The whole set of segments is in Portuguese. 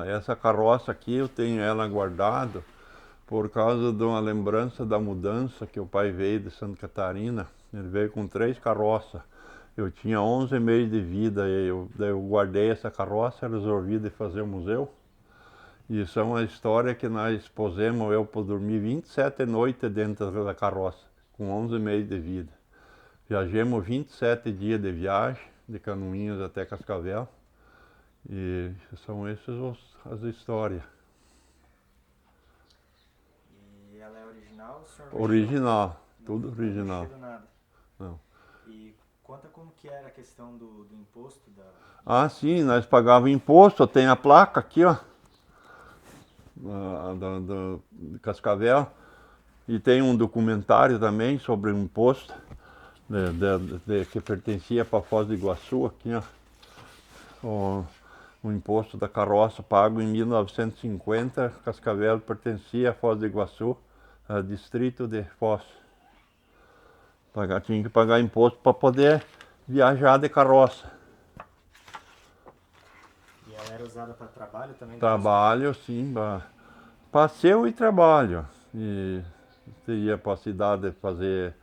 Essa carroça aqui eu tenho ela guardada por causa de uma lembrança da mudança que o pai veio de Santa Catarina. Ele veio com 3 carroças. Eu tinha 11 meses de vida e daí eu guardei essa carroça, resolvi de fazer o museu. E isso é uma história que nós pusemos eu para dormir 27 noites dentro da carroça, com 11 meses de vida. Viajamos 27 dias de viagem, de Canoinhas até Cascavel. E são essas as histórias. E ela é original, o senhor mexeu? Original, Não, tudo não original. mexeram nada. Não. E conta como que era a questão do imposto da... Ah, sim, nós pagávamos imposto, tem a placa aqui, ó, de Cascavel. E tem um documentário também sobre o imposto que pertencia para Foz do Iguaçu, aqui, ó. O imposto da carroça pago em 1950, Cascavel pertencia a Foz do Iguaçu, a distrito de Foz. Tinha que pagar imposto para poder viajar de carroça. E ela era usada para trabalho também? Trabalho, sim, passeio e trabalho. E você ia para a cidade fazer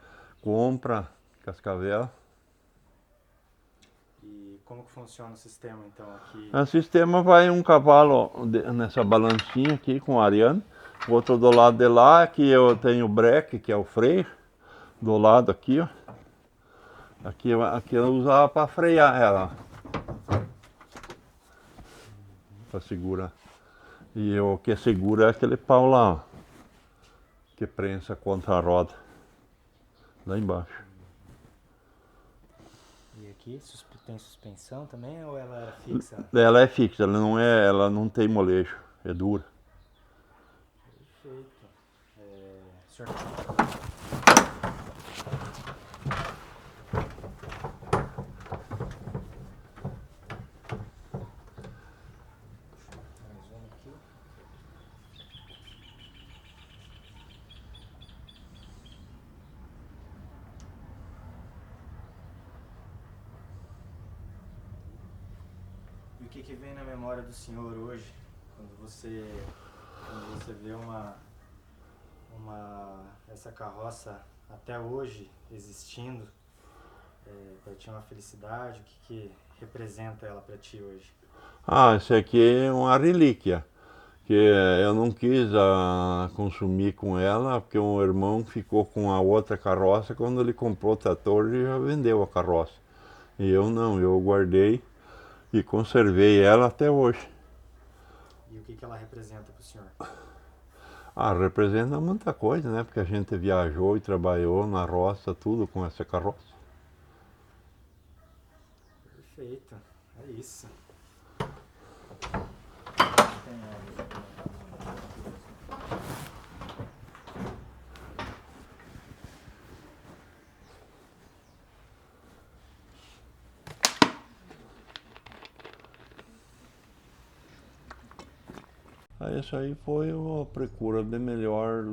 compra, Cascavel. E como que funciona o sistema então aqui? O sistema vai um cavalo nessa balancinha aqui com o ariano. O outro do lado de lá, aqui eu tenho o breque, que é o freio. Do lado aqui, ó. Aqui eu usava para frear ela. Para segurar. E o que segura é aquele pau lá, ó, que prensa contra a roda. Lá embaixo. E aqui tem suspensão também ou ela era fixa? Ela é fixa, ela não tem molejo, é dura. Perfeito. Senhor... Mais uma aqui. E o que vem na memória do senhor hoje, quando você vê essa carroça até hoje existindo, para ti é uma felicidade? O que representa ela para ti hoje? Esse aqui é uma relíquia, que eu não quis consumir com ela, porque um irmão ficou com a outra carroça, quando ele comprou o trator ele já vendeu a carroça. E eu não, eu guardei e conservei ela até hoje. E o que ela representa para o senhor? Representa muita coisa, né? Porque a gente viajou e trabalhou na roça, tudo com essa carroça. Perfeito, é isso. Isso aí foi a procura de melhor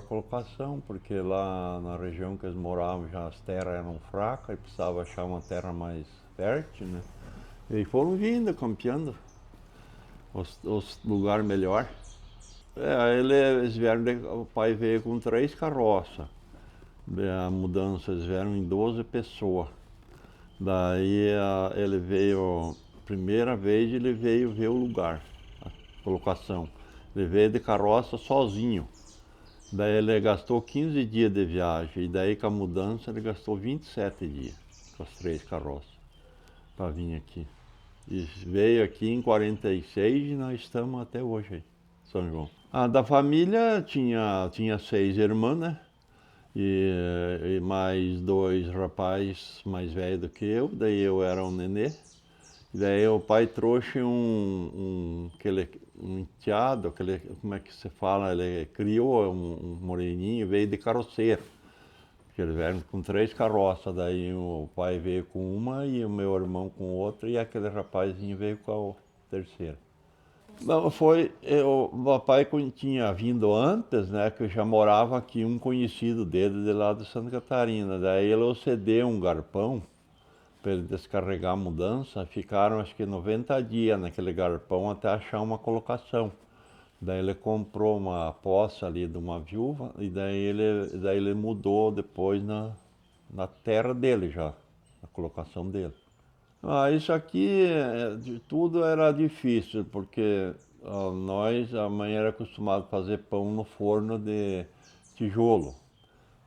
colocação, porque lá na região que eles moravam já as terras eram fracas e precisava achar uma terra mais fértil, né? E aí foram vindo, campeando os lugares melhores. Aí o pai veio com 3 carroças. A mudança, eles vieram em 12 pessoas. Daí ele veio, primeira vez ele veio ver o lugar, a colocação. Ele veio de carroça sozinho. Daí ele gastou 15 dias de viagem. E daí com a mudança ele gastou 27 dias com as 3 carroças para vir aqui. E veio aqui em 46 e nós estamos até hoje aí, São João. Da família tinha 6 irmãs, né? E mais 2 rapazes mais velhos do que eu, daí eu era um nenê. E daí o pai trouxe um enteado, como é que se fala, ele criou um moreninho, veio de carroceiro. Eles vieram com 3 carroças, daí o pai veio com uma e o meu irmão com outra e aquele rapazinho veio com a terceira. Não, o papai tinha vindo antes, né, que já morava aqui um conhecido dele de lá de Santa Catarina. Daí ele cedeu um galpão para ele descarregar a mudança, ficaram acho que 90 dias naquele galpão até achar uma colocação. Daí ele comprou uma posse ali de uma viúva e daí ele mudou depois na terra dele já, na colocação dele. Isso aqui, de tudo era difícil, porque a mãe era acostumada a fazer pão no forno de tijolo.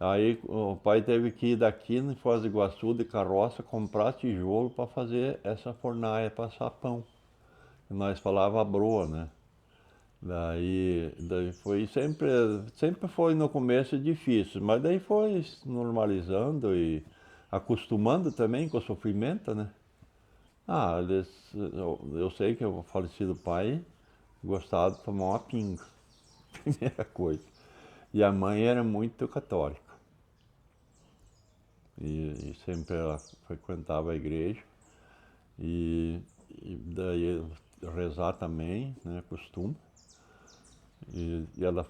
Aí o pai teve que ir daqui em Foz do Iguaçu de carroça comprar tijolo para fazer essa fornalha, passar pão. Nós falava broa, né? Daí foi sempre foi no começo difícil, mas daí foi se normalizando e acostumando também com o sofrimento, né? Eu sei que o falecido pai gostava de tomar uma pinga, primeira coisa. E a mãe era muito católica. E sempre ela frequentava a igreja. E daí rezar também, né, costume. E ela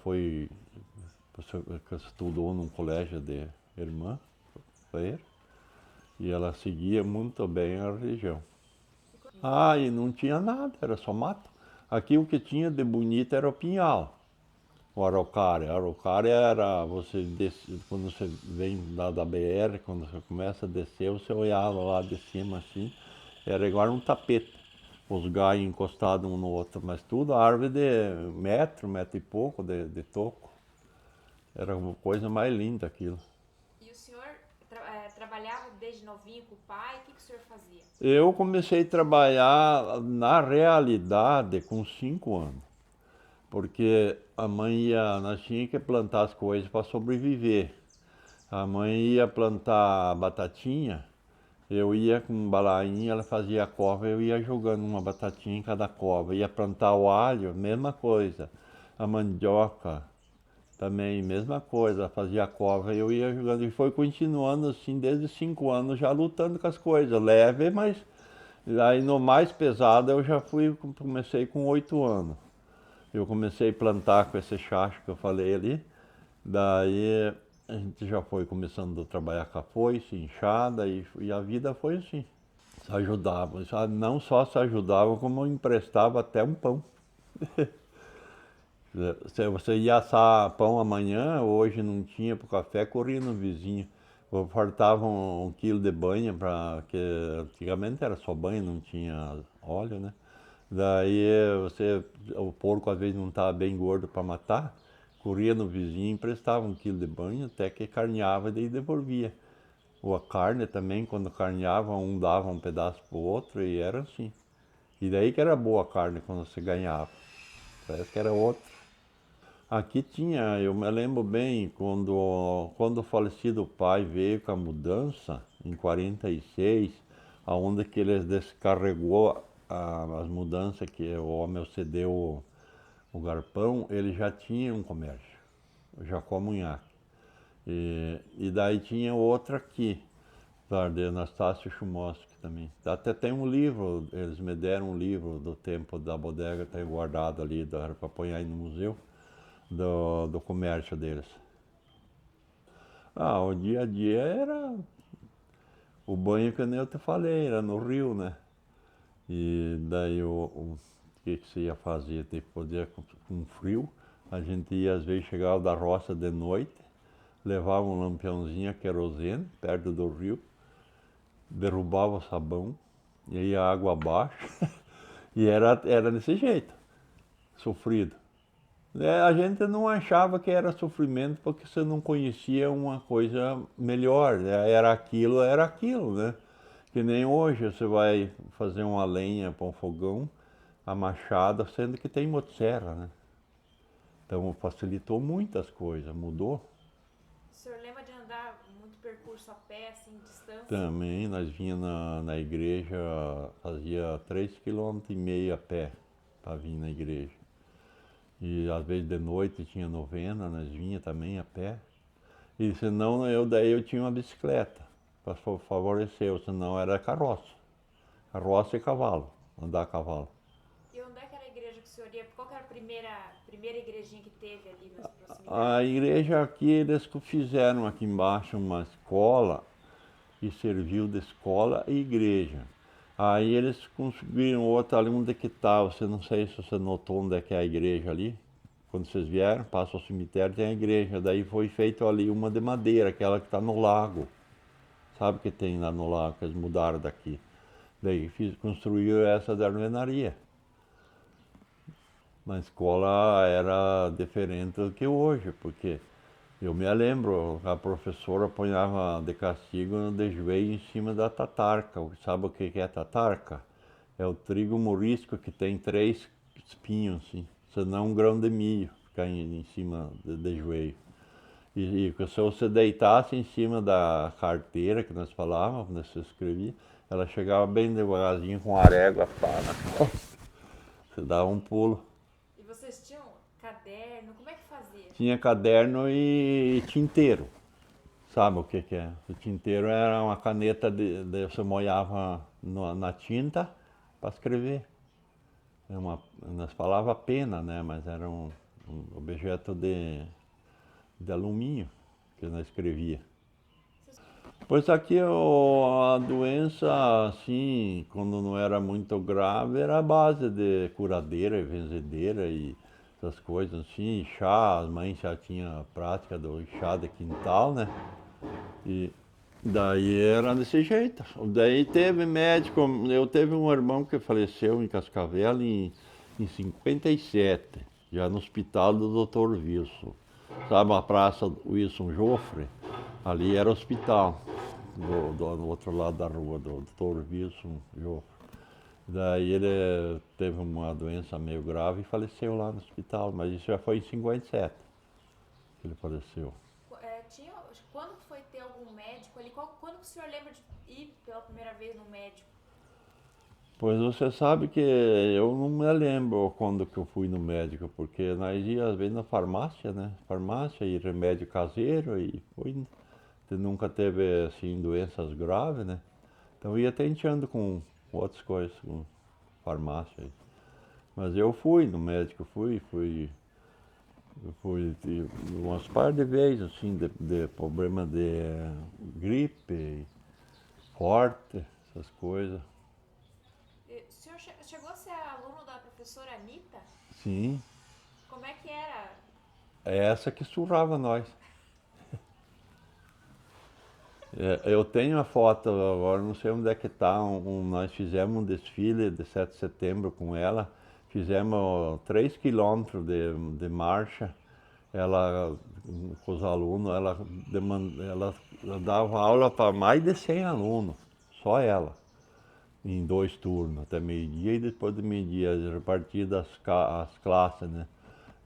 estudou num colégio de irmã, freira, e ela seguia muito bem a religião. E não tinha nada, era só mato. Aqui o que tinha de bonito era o pinhal, o araucária. A araucária era, quando você vem da BR, quando você começa a descer, você olhava lá de cima assim, era igual um tapete, os galhos encostados um no outro, mas tudo árvore de metro e pouco de toco. Era uma coisa mais linda aquilo. E o senhor trabalhava desde novinho com o pai? O que o senhor fazia? Eu comecei a trabalhar na realidade com 5 anos, porque nós tínhamos que plantar as coisas para sobreviver. A mãe ia plantar batatinha, eu ia com um balainho, ela fazia a cova, eu ia jogando uma batatinha em cada cova. Ia plantar o alho, mesma coisa. A mandioca também, mesma coisa, fazia a cova, eu ia jogando. E foi continuando assim, desde 5 anos, já lutando com as coisas. Leve, mas aí no mais pesado eu já comecei com 8 anos. Eu comecei a plantar com esse chacho que eu falei ali. Daí a gente já foi começando a trabalhar com a foice, enxada, e a vida foi assim. Se ajudava, não só se ajudava, como emprestava até um pão. Se você ia assar pão amanhã, hoje não tinha para o café, corria no vizinho. Faltava um quilo de banha, porque antigamente era só banha, não tinha óleo, né? Daí o porco às vezes não estava bem gordo para matar, corria no vizinho, emprestava um quilo de banha, até que carneava e daí devolvia. Ou a carne também, quando carneava, um dava um pedaço pro outro e era assim. E daí que era boa a carne quando você ganhava. Parece que era outra. Aqui tinha, eu me lembro bem, quando o falecido pai veio com a mudança, em 46, aonde que ele descarregou as mudanças que o homem cedeu o galpão, ele já tinha um comércio, o Jacó Munhaque. E daí tinha outra aqui, de Anastácio Chumosky também. Até tem um livro, eles me deram um livro do tempo da bodega, tem guardado ali, para pôr aí no museu, do comércio deles. O dia a dia era o banho que nem eu te falei, era no rio, né? E daí o que você ia fazer? Depois com frio, a gente ia às vezes chegava da roça de noite, levava um lampiãozinho a querosene perto do rio, derrubava o sabão, e aí a água abaixo, e era desse jeito, sofrido. A gente não achava que era sofrimento porque você não conhecia uma coisa melhor, né? Era aquilo, né? Que nem hoje você vai fazer uma lenha para um fogão, a machada, sendo que tem motosserra, né? Então facilitou muitas coisas, mudou. O senhor lembra de andar muito percurso a pé, assim, distância? Também nós vinha na igreja, fazia 3,5 km a pé para vir na igreja. E às vezes de noite tinha novena, nós vinha também a pé. E senão daí eu tinha uma bicicleta para favorecer, senão era carroça. Carroça e cavalo, andar a cavalo. E onde é que era a igreja que o senhor ia? Qual que era a primeira igrejinha que teve ali nas proximidades? A igreja aqui, eles fizeram aqui embaixo uma escola, e serviu de escola e igreja. Aí eles construíram outra ali onde que está, você não sei se você notou onde é que é a igreja ali. Quando vocês vieram, passa ao cemitério, tem a igreja. Daí foi feito ali uma de madeira, aquela que está no lago. Sabe que tem lá no lago, que eles mudaram daqui. Daí construiu essa da alvenaria. Na escola era diferente do que hoje, porque eu me lembro, a professora apanhava de castigo de joelho em cima da tatarca. Sabe o que é tatarca? É o trigo morisco que tem 3 espinhos, assim, senão um grão de milho ficar em cima de joelho. E se você deitasse em cima da carteira que nós falávamos, quando você escrevia, ela chegava bem devagarzinho com a régua pá, nas costas. Você dava um pulo. E vocês tinham caderno? Como é que fazia? Tinha caderno e tinteiro. Sabe o que é? O tinteiro era uma caneta você molhava na tinta para escrever. Nós falava pena, né? Mas era um objeto de alumínio que nós escrevia. Pois aqui a doença, assim, quando não era muito grave, era a base de curadeira e benzedeira e essas coisas assim, chá, as mães já tinham a prática do chá de quintal, né? E daí era desse jeito. Daí teve médico, eu teve um irmão que faleceu em Cascavel em 57, já no hospital do Dr. Wilson. Sabe a praça Wilson Joffre? Ali era hospital, do outro lado da rua, do Dr. Wilson Joffre. Daí ele teve uma doença meio grave e faleceu lá no hospital, mas isso já foi em 57 que ele faleceu. Quando foi ter algum médico ali? Quando que o senhor lembra de ir pela primeira vez no médico? Pois você sabe que eu não me lembro quando que eu fui no médico, porque nós íamos às vezes na farmácia, né? Farmácia e remédio caseiro e foi. Você nunca teve assim doenças graves, né? Então eu ia tentando com outras coisas, com farmácia. Mas eu fui no médico, eu fui umas par de vezes, assim, de problema de gripe, forte, essas coisas. O senhor chegou a ser aluno da professora Anitta? Sim, Como é que era? é essa que surrava nós. Eu tenho a foto agora, não sei onde é que está. Nós fizemos um desfile de 7 de setembro com ela, fizemos 3 quilômetros de marcha. Ela, com os alunos, ela dava aula para mais de 100 alunos, só ela, em 2 turnos, até meio-dia e depois do meio-dia, repartidas as classes, né?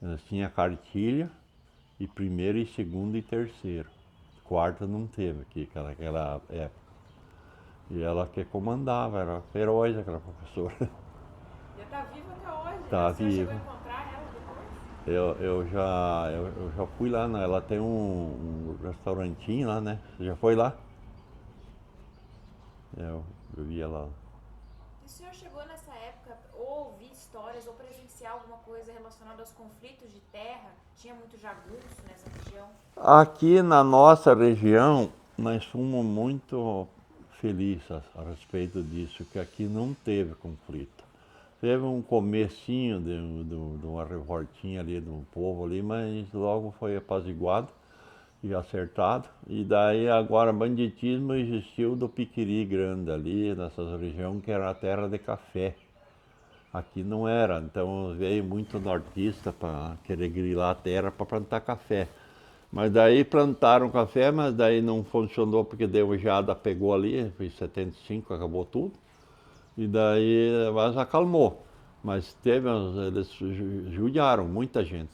Elas tinham cartilha, e primeiro, e segundo e terceiro. Quarta não teve aqui, naquela época. E ela que comandava, era feroz aquela professora. Já está viva até hoje, Tá né? O senhor chegou viva. a encontrar ela depois? Eu já fui lá, né? Ela tem um restaurantinho lá, né? Você já foi lá? Eu vi ela. E o senhor chegou nessa época ou ouvir histórias ou presenciar alguma coisa relacionada aos conflitos de terra? Tinha muito jagunço nessa região? Aqui na nossa região, nós fomos muito felizes a respeito disso, que aqui não teve conflito. Teve um comecinho de uma revoltinha ali do povo ali, mas logo foi apaziguado e acertado. E daí agora banditismo existiu do Piquiri Grande ali, nessas regiões que era a terra de café. Aqui não era, então veio muito nortista para querer grilar a terra para plantar café. Mas daí plantaram café, mas daí não funcionou porque deu geada, pegou ali, foi em 75, acabou tudo. E daí, mas acalmou. Mas eles judiaram muita gente.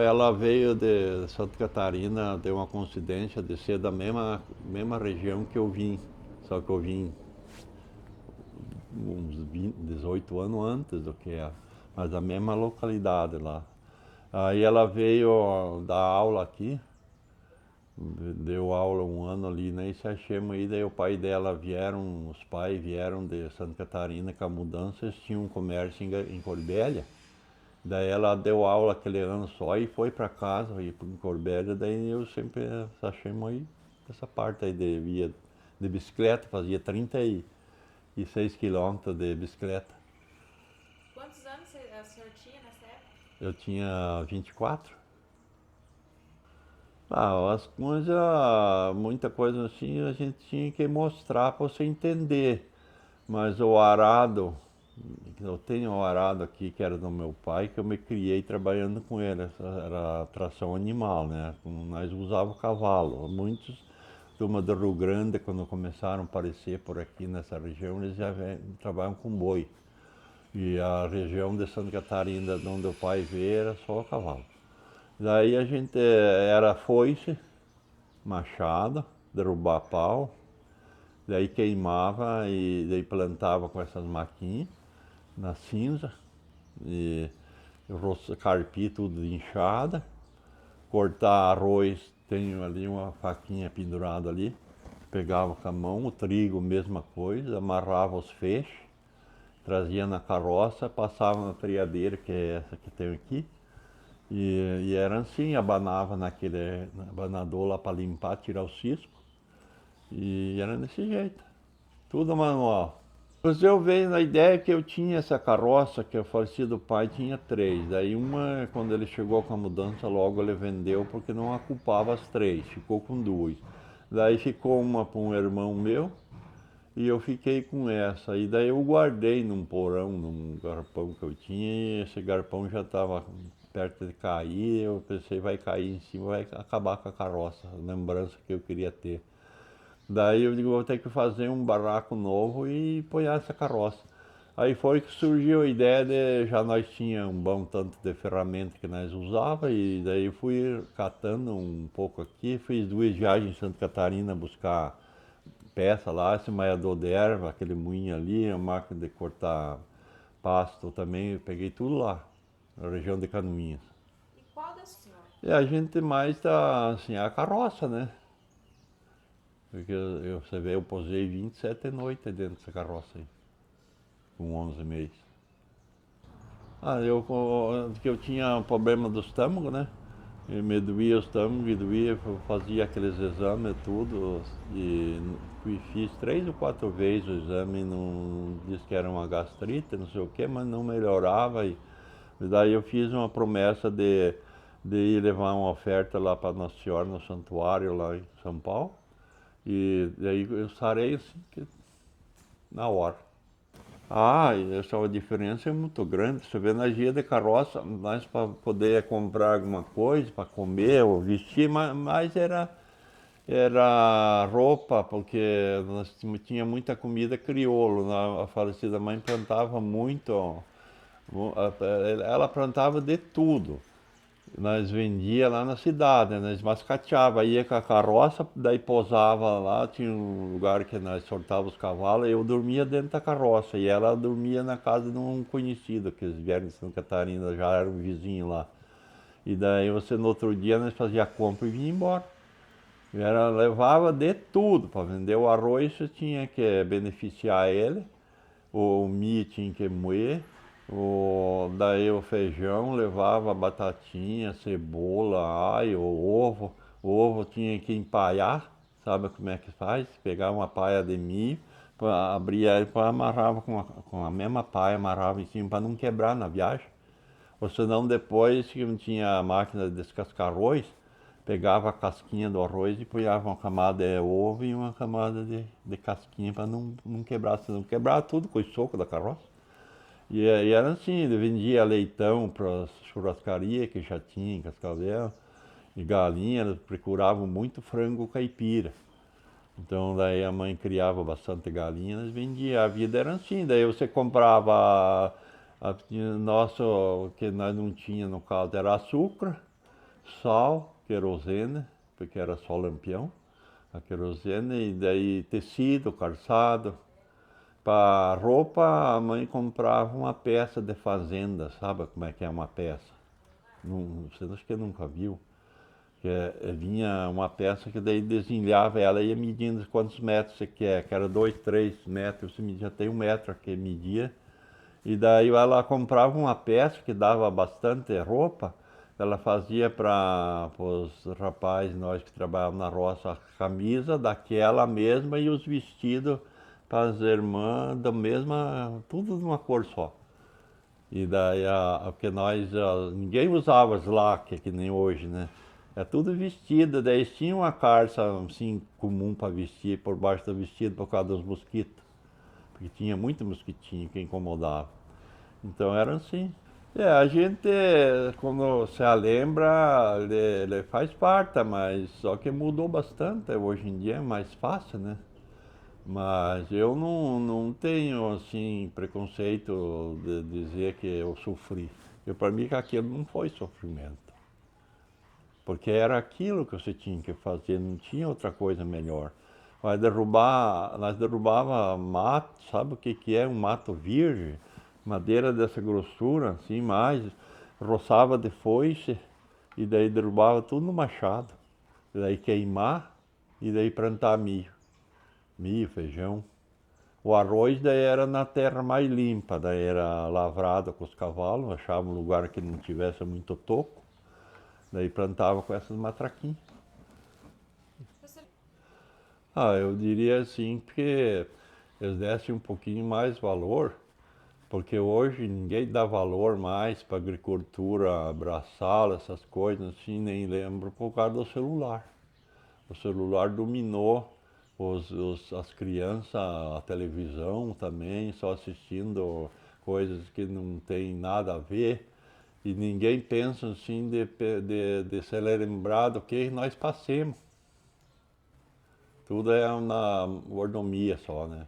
Ela veio de Santa Catarina, deu uma coincidência de ser da mesma região que eu vim. Só que eu vim uns 18 anos antes do que ela, mas da mesma localidade lá. Aí ela veio dar aula aqui, deu aula um ano ali na Isachema, e daí o pai dela os pais vieram de Santa Catarina com a mudança, eles tinham um comércio em Corbélia. Daí ela deu aula aquele ano só e foi para casa, e em Corbélia, daí eu sempre Isachema aí. essa parte aí via de bicicleta, fazia 36 quilômetros de bicicleta. Quantos anos o senhor tinha nessa época? Eu tinha 24. As coisas, muita coisa assim, a gente tinha que mostrar para você entender. Mas o arado, eu tenho um arado aqui que era do meu pai, que eu me criei trabalhando com ele. Essa era tração animal, né? Nós usávamos cavalo. Muitos turma do Rio Grande, quando começaram a aparecer por aqui nessa região, eles já trabalham com boi. E a região de Santa Catarina, de onde o pai veio, era só cavalo. Daí a gente era foice, machado, derrubar pau, daí queimava e daí plantava com essas maquinhas na cinza, e carpir tudo de enxada, cortar arroz, tenho ali uma faquinha pendurada ali, pegava com a mão, o trigo, mesma coisa, amarrava os feixes, trazia na carroça, passava na triadeira, que é essa que tem aqui, e era assim, abanava naquele abanador lá para limpar, tirar o cisco, e era desse jeito, tudo manual. Mas eu veio na ideia que eu tinha essa carroça, que o falecido pai tinha 3. Daí uma, quando ele chegou com a mudança, logo ele vendeu porque não ocupava as 3, ficou com 2. Daí ficou uma para um irmão meu e eu fiquei com essa. E daí eu guardei num porão, num garpão que eu tinha, e esse garpão já estava perto de cair. Eu pensei, vai cair em cima, vai acabar com a carroça, a lembrança que eu queria ter. Daí eu digo, vou ter que fazer um barraco novo e pôr essa carroça. Aí foi que surgiu a ideia de, já nós tínhamos um bom tanto de ferramenta que nós usava, e daí eu fui catando um pouco aqui, fiz 2 viagens em Santa Catarina buscar peça lá, esse maiador de erva, aquele moinho ali, a máquina de cortar pasto também, eu peguei tudo lá, na região de Canoinhas. E qual da senhora? E a gente mais tá assim, a carroça, né? Porque você vê, eu posei 27 noites dentro dessa carroça aí, com 11 meses. Que eu tinha um problema do estômago, né? E me doía o estômago, eu fazia aqueles exames tudo, e fiz 3 ou 4 vezes o exame, não disse que era uma gastrite, não sei o que, mas não melhorava. E daí eu fiz uma promessa de ir levar uma oferta lá para Nossa Senhora, no santuário lá em São Paulo. E daí eu sarei assim, na hora. E essa diferença é muito grande. Você vê na guia de carroça, mais para poder comprar alguma coisa, para comer ou vestir, mas era roupa, porque nós tinha muita comida crioulo. A falecida mãe plantava muito, ela plantava de tudo. Nós vendia lá na cidade, né? Nós mascateava, ia com a carroça, daí posava lá, tinha um lugar que nós sortava os cavalos, e eu dormia dentro da carroça, e ela dormia na casa de um conhecido, que eles vieram de Santa Catarina, já era um vizinho lá. E daí você, no outro dia, nós fazia a compra e vinha embora. E ela levava de tudo, para vender o arroz você tinha que beneficiar ele, o milho tinha que moer, daí o feijão levava batatinha, cebola, alho, ovo. O ovo tinha que empalhar, sabe como é que faz? Pegar uma paia de milho, abria ele, amarrava com a mesma paia, amarrava em cima para não quebrar na viagem. Ou senão depois, que não tinha máquina de descascar arroz, pegava a casquinha do arroz e punhava uma camada de ovo e uma camada de casquinha para não quebrar, senão quebrava tudo com o soco da carroça. E era assim, ele vendia leitão para as churrascarias que já tinha em Cascavel, e galinha, eles procuravam muito frango caipira. Então daí a mãe criava bastante galinha, eles vendiam, a vida era assim, daí você comprava, nosso, que nós não tínhamos no caso, era açúcar, sal, querosene, porque era só lampião, a querosene, e daí tecido, calçado. Para roupa, a mãe comprava uma peça de fazenda, sabe como é que é uma peça? Você acha que nunca viu? Vinha uma peça que daí desenhava ela, ia medindo quantos metros você quer, que era 2, 3 metros, você já tem 1 metro que media. E daí ela comprava uma peça que dava bastante roupa, ela fazia para os rapazes, nós que trabalhávamos na roça, a camisa daquela mesma e os vestidos para as irmãs da mesma, tudo de uma cor só. E daí, porque ninguém usava slack, que nem hoje, né? É tudo vestido, daí eles tinham uma calça assim comum para vestir por baixo do vestido por causa dos mosquitos. Porque tinha muito mosquitinho que incomodava. Então era assim. A gente, quando se lembra, ele faz parte, mas só que mudou bastante. Hoje em dia é mais fácil, né? Mas eu não tenho, assim, preconceito de dizer que eu sofri. Para mim, que aquilo não foi sofrimento. Porque era aquilo que você tinha que fazer, não tinha outra coisa melhor. Nós derrubava mato, sabe o que é um mato virgem? Madeira dessa grossura, assim, mais, roçava de foice e daí derrubava tudo no machado. E daí queimar e daí plantar milho. Milho, feijão. O arroz daí era na terra mais limpa, daí era lavrado com os cavalos, achava um lugar que não tivesse muito toco, daí plantava com essas matraquinhas. Eu diria assim que eles dessem um pouquinho mais valor, porque hoje ninguém dá valor mais para agricultura, braçal, essas coisas assim, nem lembro por causa do celular. O celular dominou as crianças, a televisão também, só assistindo coisas que não tem nada a ver. E ninguém pensa assim de ser lembrado que nós passemos. Tudo é na mordomia só, né?